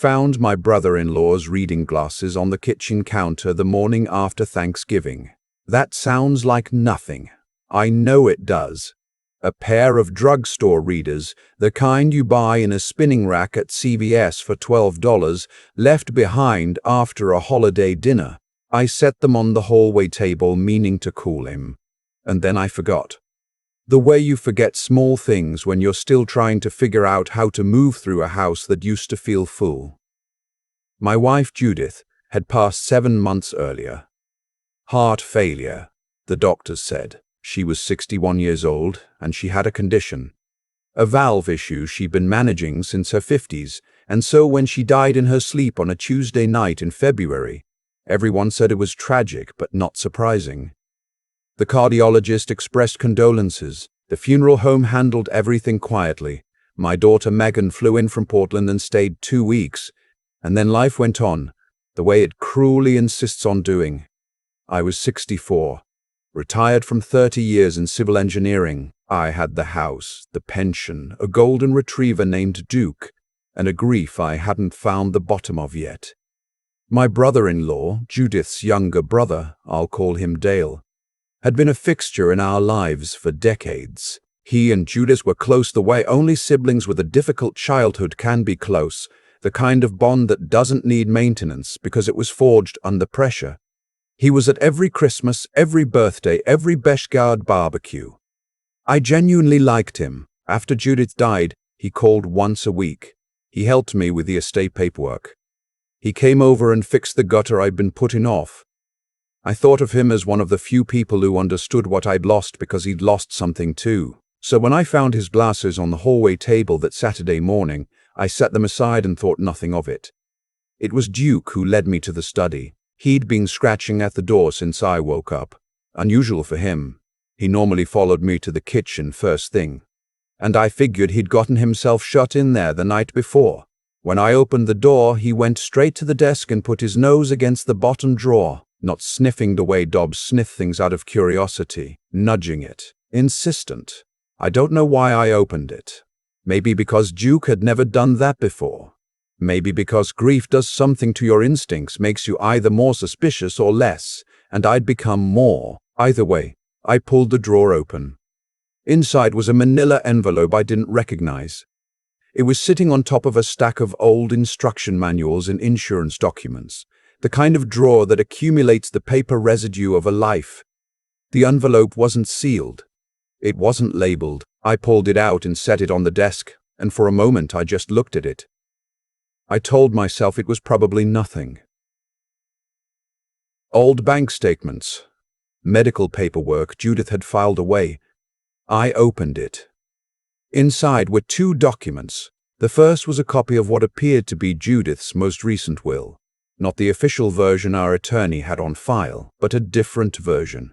found my brother-in-law's reading glasses on the kitchen counter the morning after Thanksgiving. That sounds like nothing. I know it does. A pair of drugstore readers, the kind you buy in a spinning rack at CVS for $12, left behind after a holiday dinner. I set them on the hallway table, meaning to call him. And then I forgot. The way you forget small things when you're still trying to figure out how to move through a house that used to feel full. My wife Judith had passed 7 months earlier. Heart failure, the doctors said. She was 61 years old, and she had a condition. A valve issue she'd been managing since her 50s, and so when she died in her sleep on a Tuesday night in February, everyone said it was tragic but not surprising. The cardiologist expressed condolences. The funeral home handled everything quietly. My daughter Megan flew in from Portland and stayed 2 weeks, and then life went on, the way it cruelly insists on doing. I was 64. Retired from 30 years in civil engineering. I had the house, the pension, a golden retriever named Duke, and a grief I hadn't found the bottom of yet. My brother-in-law, Judith's younger brother, I'll call him Dale, had been a fixture in our lives for decades. He and Judith were close the way only siblings with a difficult childhood can be close, the kind of bond that doesn't need maintenance because it was forged under pressure. He was at every Christmas, every birthday, every Beshgard barbecue. I genuinely liked him. After Judith died, he called once a week. He helped me with the estate paperwork. He came over and fixed the gutter I'd been putting off. I thought of him as one of the few people who understood what I'd lost because he'd lost something too. So when I found his glasses on the hallway table that Saturday morning, I set them aside and thought nothing of it. It was Duke who led me to the study. He'd been scratching at the door since I woke up. Unusual for him. He normally followed me to the kitchen first thing. And I figured he'd gotten himself shut in there the night before. When I opened the door, he went straight to the desk and put his nose against the bottom drawer, not sniffing the way dogs sniff things out of curiosity, nudging it, insistent. I don't know why I opened it. Maybe because Duke had never done that before. Maybe because grief does something to your instincts, makes you either more suspicious or less, and I'd become more. Either way, I pulled the drawer open. Inside was a manila envelope I didn't recognize. It was sitting on top of a stack of old instruction manuals and insurance documents, the kind of drawer that accumulates the paper residue of a life. The envelope wasn't sealed. It wasn't labeled. I pulled it out and set it on the desk, and for a moment I just looked at it. I told myself it was probably nothing. Old bank statements. Medical paperwork Judith had filed away. I opened it. Inside were 2 documents. The first was a copy of what appeared to be Judith's most recent will. Not the official version our attorney had on file, but a different version.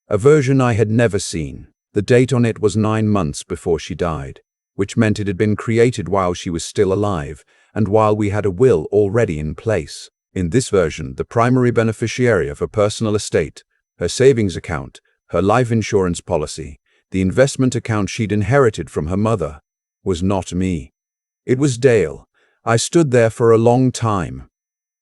A version I had never seen. The date on it was 9 months before she died, which meant it had been created while she was still alive, and while we had a will already in place. In this version, the primary beneficiary of her personal estate, her savings account, her life insurance policy, the investment account she'd inherited from her mother, was not me. It was Dale. I stood there for a long time.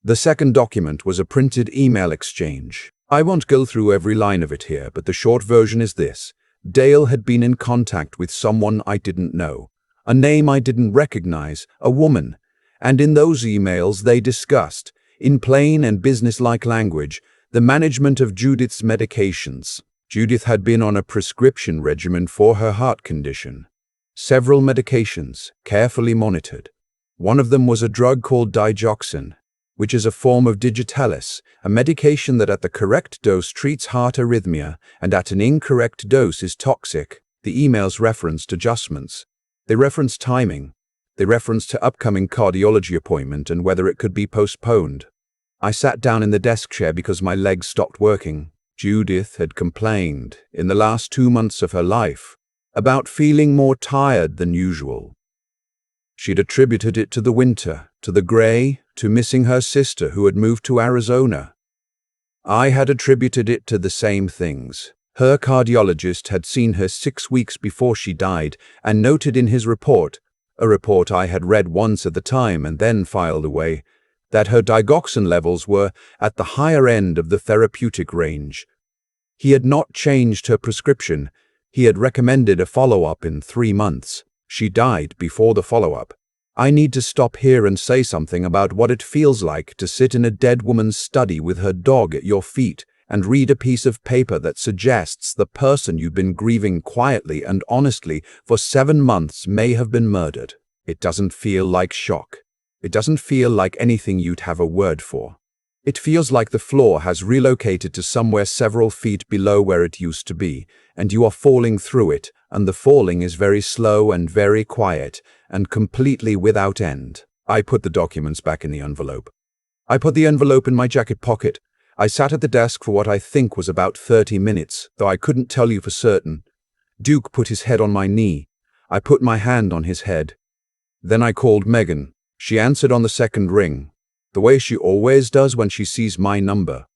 The second document was a printed email exchange. I won't go through every line of it here, but the short version is this. Dale had been in contact with someone I didn't know, a name I didn't recognize, a woman, and in those emails they discussed, in plain and businesslike language, the management of Judith's medications. Judith had been on a prescription regimen for her heart condition. Several medications, carefully monitored. One of them was a drug called digoxin, which is a form of digitalis, a medication that at the correct dose treats heart arrhythmia and at an incorrect dose is toxic. The emails referenced adjustments. They referenced timing. They referenced her upcoming cardiology appointment and whether it could be postponed. I sat down in the desk chair because my legs stopped working. Judith had complained, in the last 2 months of her life, about feeling more tired than usual. She'd attributed it to the winter, to the gray, to missing her sister who had moved to Arizona. I had attributed it to the same things. Her cardiologist had seen her 6 weeks before she died and noted in his report, a report I had read once at the time and then filed away, that her digoxin levels were at the higher end of the therapeutic range. He had not changed her prescription. He had recommended a follow-up in 3 months. She died before the follow-up. I need to stop here and say something about what it feels like to sit in a dead woman's study with her dog at your feet and read a piece of paper that suggests the person you've been grieving quietly and honestly for 7 months may have been murdered. It doesn't feel like shock. It doesn't feel like anything you'd have a word for. It feels like the floor has relocated to somewhere several feet below where it used to be, and you are falling through it, and the falling is very slow and very quiet, and completely without end. I put the documents back in the envelope. I put the envelope in my jacket pocket. I sat at the desk for what I think was about 30 minutes, though I couldn't tell you for certain. Duke put his head on my knee. I put my hand on his head. Then I called Megan. She answered on the second ring, the way she always does when she sees my number,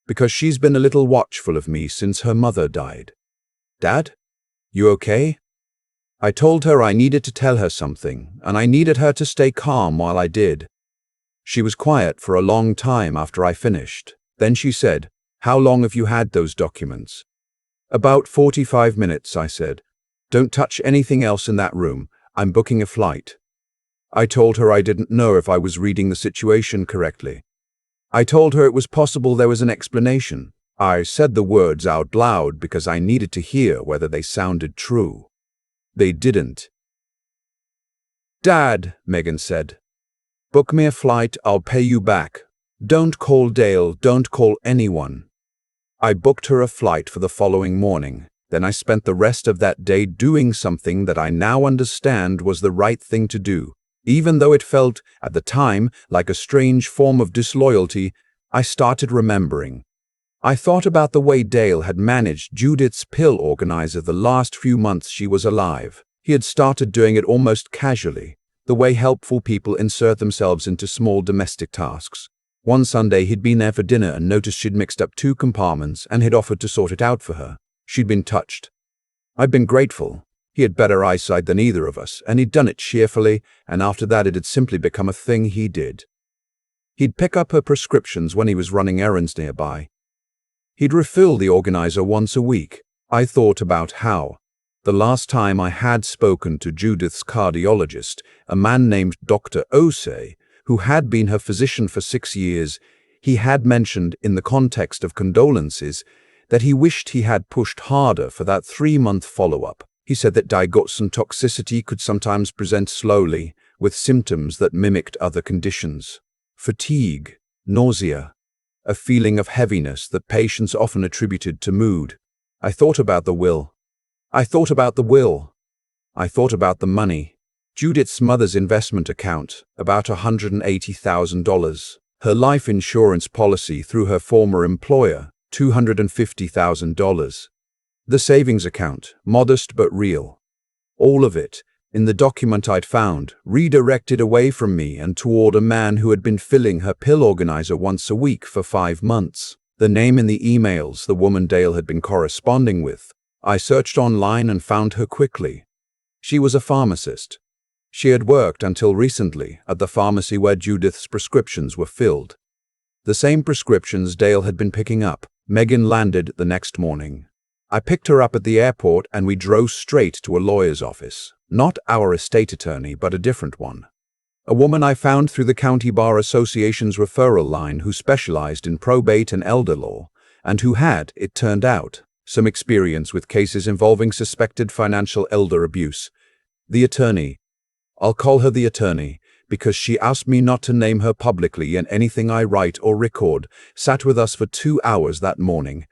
because she's been a little watchful of me since her mother died. "Dad, you okay?" I told her I needed to tell her something, and I needed her to stay calm while I did. She was quiet for a long time after I finished. Then she said, "How long have you had those documents?" "About 45 minutes, I said. "Don't touch anything else in that room. I'm booking a flight." I told her I didn't know if I was reading the situation correctly. I told her it was possible there was an explanation. I said the words out loud because I needed to hear whether they sounded true. They didn't. "Dad," Megan said, "book me a flight, I'll pay you back. Don't call Dale, don't call anyone." I booked her a flight for the following morning. Then I spent the rest of that day doing something that I now understand was the right thing to do. Even though it felt, at the time, like a strange form of disloyalty, I started remembering. I thought about the way Dale had managed Judith's pill organizer the last few months she was alive. He had started doing it almost casually, the way helpful people insert themselves into small domestic tasks. One Sunday he'd been there for dinner and noticed she'd mixed up 2 compartments and he'd offered to sort it out for her. She'd been touched. I'd been grateful. He had better eyesight than either of us, and he'd done it cheerfully, and after that it had simply become a thing he did. He'd pick up her prescriptions when he was running errands nearby. He'd refill the organizer once a week. I thought about how, the last time I had spoken to Judith's cardiologist, a man named Dr. Osei, who had been her physician for 6 years, he had mentioned in the context of condolences that he wished he had pushed harder for that 3-month follow-up. He said that digoxin toxicity could sometimes present slowly, with symptoms that mimicked other conditions. Fatigue, nausea, a feeling of heaviness that patients often attributed to mood. I thought about the will. I thought about the will. I thought about the money. Judith's mother's investment account, about $180,000. Her life insurance policy through her former employer, $250,000. The savings account, modest but real. All of it, in the document I'd found, redirected away from me and toward a man who had been filling her pill organizer once a week for 5 months. The name in the emails, the woman Dale had been corresponding with. I searched online and found her quickly. She was a pharmacist. She had worked until recently at the pharmacy where Judith's prescriptions were filled. The same prescriptions Dale had been picking up. Megan landed the next morning. I picked her up at the airport and we drove straight to a lawyer's office. Not our estate attorney, but a different one. A woman I found through the County Bar Association's referral line who specialized in probate and elder law, and who had, it turned out, some experience with cases involving suspected financial elder abuse. The attorney. I'll call her the attorney, because she asked me not to name her publicly in anything I write or record, sat with us for 2 hours that morning.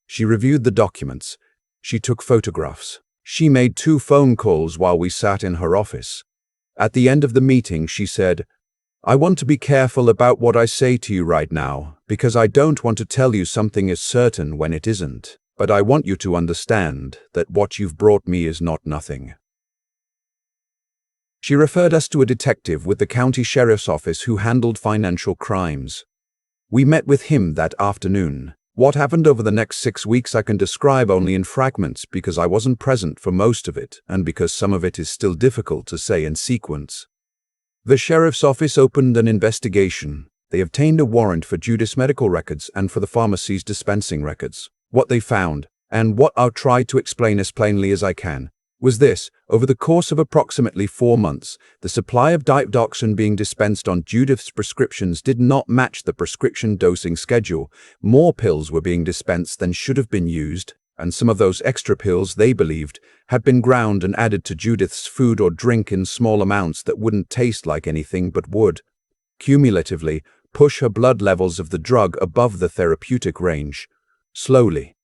She reviewed the documents. She took photographs. She made 2 phone calls while we sat in her office. At the end of the meeting, she said, "I want to be careful about what I say to you right now, because I don't want to tell you something is certain when it isn't. But I want you to understand that what you've brought me is not nothing." She referred us to a detective with the county sheriff's office who handled financial crimes. We met with him that afternoon. What happened over the next 6 weeks I can describe only in fragments because I wasn't present for most of it and because some of it is still difficult to say in sequence. The sheriff's office opened an investigation. They obtained a warrant for Judith's medical records and for the pharmacy's dispensing records. What they found, and what I'll try to explain as plainly as I can, was this: over the course of approximately 4 months, the supply of digoxin being dispensed on Judith's prescriptions did not match the prescription dosing schedule. More pills were being dispensed than should have been used, and some of those extra pills, they believed, had been ground and added to Judith's food or drink in small amounts that wouldn't taste like anything but would, cumulatively, push her blood levels of the drug above the therapeutic range. Slowly,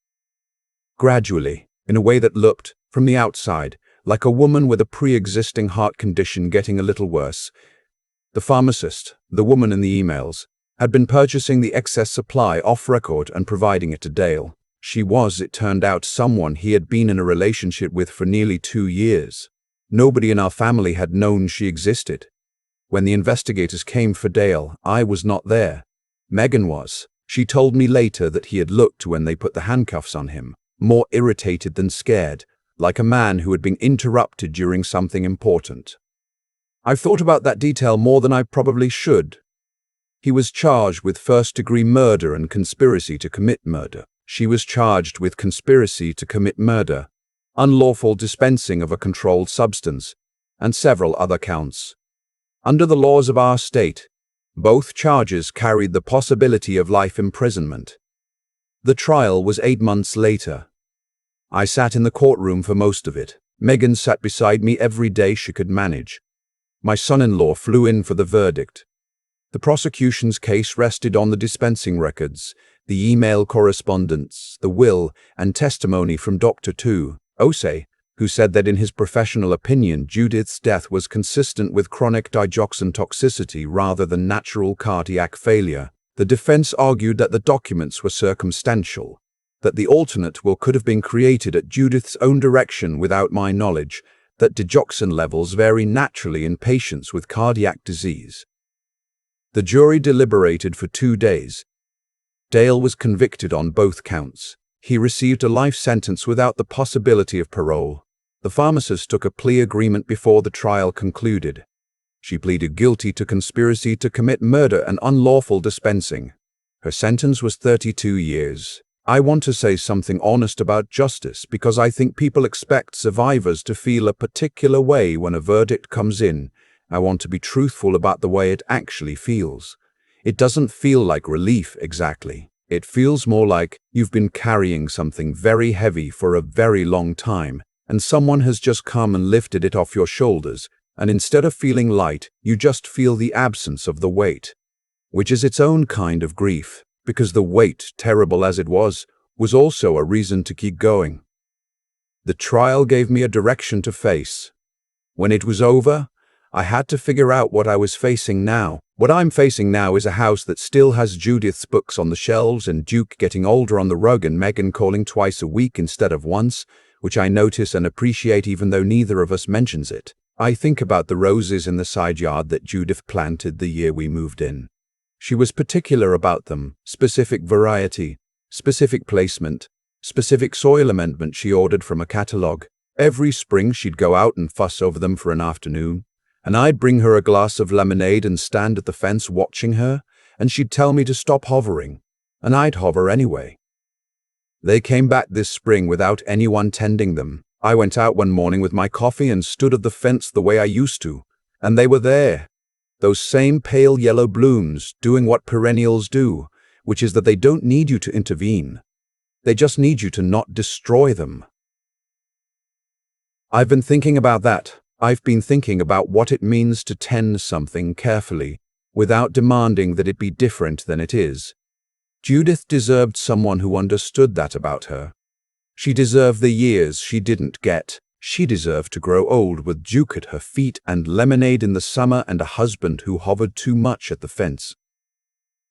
gradually, in a way that looked, from the outside, like a woman with a pre-existing heart condition getting a little worse. The pharmacist, the woman in the emails, had been purchasing the excess supply off record and providing it to Dale. She was, it turned out, someone he had been in a relationship with for nearly 2 years. Nobody in our family had known she existed. When the investigators came for Dale, I was not there. Megan was. She told me later that he had looked when they put the handcuffs on him, more irritated than scared, like a man who had been interrupted during something important. I've thought about that detail more than I probably should. He was charged with first-degree murder and conspiracy to commit murder. She was charged with conspiracy to commit murder, unlawful dispensing of a controlled substance, and several other counts. Under the laws of our state, both charges carried the possibility of life imprisonment. The trial was 8 months later. I sat in the courtroom for most of it. Megan sat beside me every day she could manage. My son-in-law flew in for the verdict. The prosecution's case rested on the dispensing records, the email correspondence, the will, and testimony from Dr. Ose, who said that in his professional opinion Judith's death was consistent with chronic digoxin toxicity rather than natural cardiac failure. The defense argued that the documents were circumstantial, that the alternate will could have been created at Judith's own direction without my knowledge, that digoxin levels vary naturally in patients with cardiac disease. The jury deliberated for 2 days. Dale was convicted on both counts. He received a life sentence without the possibility of parole. The pharmacist took a plea agreement before the trial concluded. She pleaded guilty to conspiracy to commit murder and unlawful dispensing. Her sentence was 32 years. I want to say something honest about justice because I think people expect survivors to feel a particular way when a verdict comes in. I want to be truthful about the way it actually feels. It doesn't feel like relief exactly. It feels more like you've been carrying something very heavy for a very long time, and someone has just come and lifted it off your shoulders, and instead of feeling light, you just feel the absence of the weight, which is its own kind of grief, because the weight, terrible as it was also a reason to keep going. The trial gave me a direction to face. When it was over, I had to figure out what I was facing now. What I'm facing now is a house that still has Judith's books on the shelves and Duke getting older on the rug and Megan calling twice a week instead of once, which I notice and appreciate even though neither of us mentions it. I think about the roses in the side yard that Judith planted the year we moved in. She was particular about them, specific variety, specific placement, specific soil amendment she ordered from a catalogue. Every spring she'd go out and fuss over them for an afternoon, and I'd bring her a glass of lemonade and stand at the fence watching her, and she'd tell me to stop hovering, and I'd hover anyway. They came back this spring without anyone tending them. I went out one morning with my coffee and stood at the fence the way I used to, and they were there. Those same pale yellow blooms doing what perennials do, which is that they don't need you to intervene. They just need you to not destroy them. I've been thinking about that. I've been thinking about what it means to tend something carefully, without demanding that it be different than it is. Judith deserved someone who understood that about her. She deserved the years she didn't get. She deserved to grow old with Duke at her feet and lemonade in the summer and a husband who hovered too much at the fence.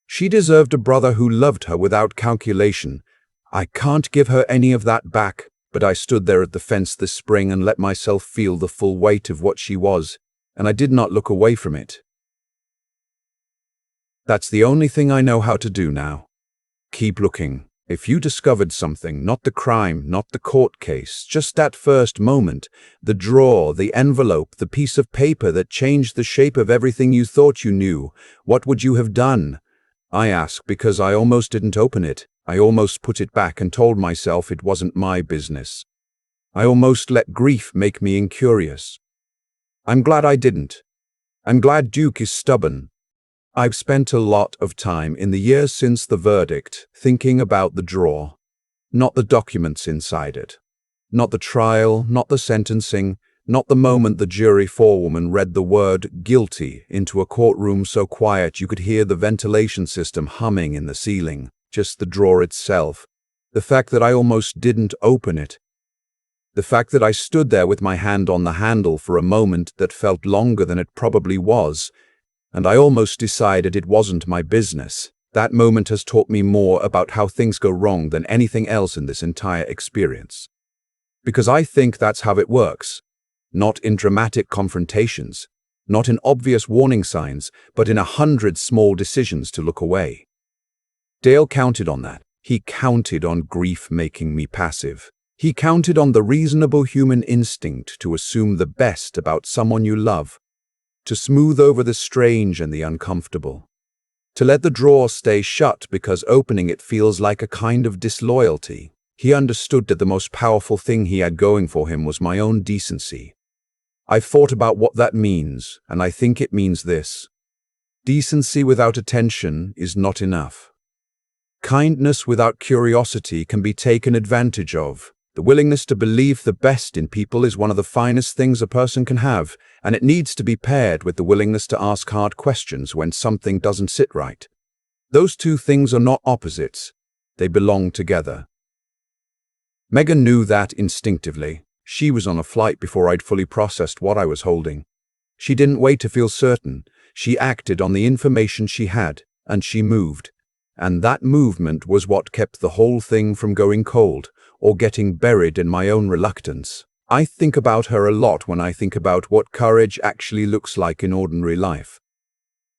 She deserved a brother who loved her without calculation. I can't give her any of that back, but I stood there at the fence this spring and let myself feel the full weight of what she was, and I did not look away from it. That's the only thing I know how to do now. Keep looking. If you discovered something, not the crime, not the court case, just that first moment, the drawer, the envelope, the piece of paper that changed the shape of everything you thought you knew, what would you have done? I ask because I almost didn't open it. I almost put it back and told myself it wasn't my business. I almost let grief make me incurious. I'm glad I didn't. I'm glad Duke is stubborn. I've spent a lot of time in the years since the verdict thinking about the drawer, not the documents inside it, not the trial, not the sentencing, not the moment the jury forewoman read the word guilty into a courtroom so quiet you could hear the ventilation system humming in the ceiling, just the drawer itself, the fact that I almost didn't open it, the fact that I stood there with my hand on the handle for a moment that felt longer than it probably was, and I almost decided it wasn't my business. That moment has taught me more about how things go wrong than anything else in this entire experience. Because I think that's how it works. Not in dramatic confrontations, not in obvious warning signs, but in 100 small decisions to look away. Dale counted on that. He counted on grief making me passive. He counted on the reasonable human instinct to assume the best about someone you love, to smooth over the strange and the uncomfortable, to let the drawer stay shut because opening it feels like a kind of disloyalty. He understood that the most powerful thing he had going for him was my own decency. I've thought about what that means, and I think it means this. Decency without attention is not enough. Kindness without curiosity can be taken advantage of. The willingness to believe the best in people is one of the finest things a person can have, and it needs to be paired with the willingness to ask hard questions when something doesn't sit right. Those two things are not opposites. They belong together. Megan knew that instinctively. She was on a flight before I'd fully processed what I was holding. She didn't wait to feel certain. She acted on the information she had, and she moved. And that movement was what kept the whole thing from going cold, or getting buried in my own reluctance. I think about her a lot when I think about what courage actually looks like in ordinary life.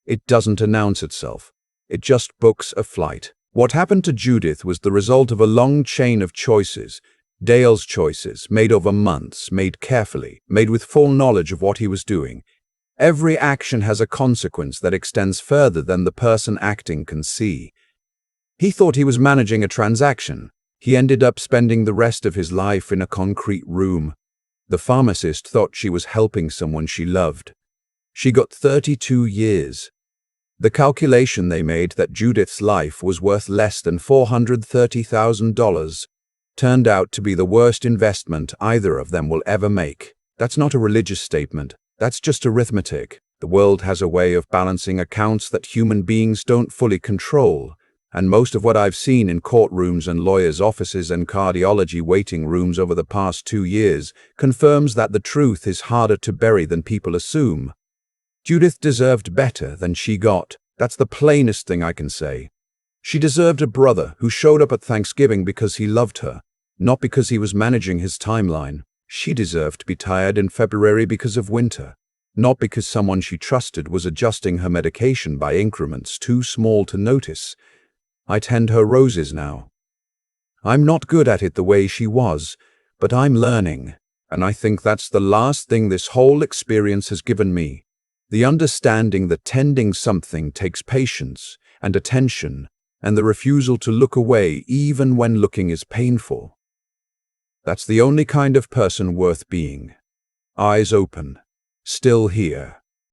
It doesn't announce itself. It just books a flight. What happened to Judith was the result of a long chain of choices. Dale's choices, made over months, made carefully, made with full knowledge of what he was doing. Every action has a consequence that extends further than the person acting can see. He thought he was managing a transaction. He ended up spending the rest of his life in a concrete room. The pharmacist thought she was helping someone she loved. She got 32 years. The calculation they made that Judith's life was worth less than $430,000 turned out to be the worst investment either of them will ever make. That's not a religious statement. That's just arithmetic. The world has a way of balancing accounts that human beings don't fully control. And most of what I've seen in courtrooms and lawyers' offices and cardiology waiting rooms over the past 2 years confirms that the truth is harder to bury than people assume. Judith deserved better than she got. That's the plainest thing I can say. She deserved a brother who showed up at Thanksgiving because he loved her, not because he was managing his timeline. She deserved to be tired in February because of winter, not because someone she trusted was adjusting her medication by increments too small to notice. I tend her roses now. I'm not good at it the way she was, but I'm learning, and I think that's the last thing this whole experience has given me. The understanding that tending something takes patience and attention, and the refusal to look away even when looking is painful. That's the only kind of person worth being. Eyes open, still here.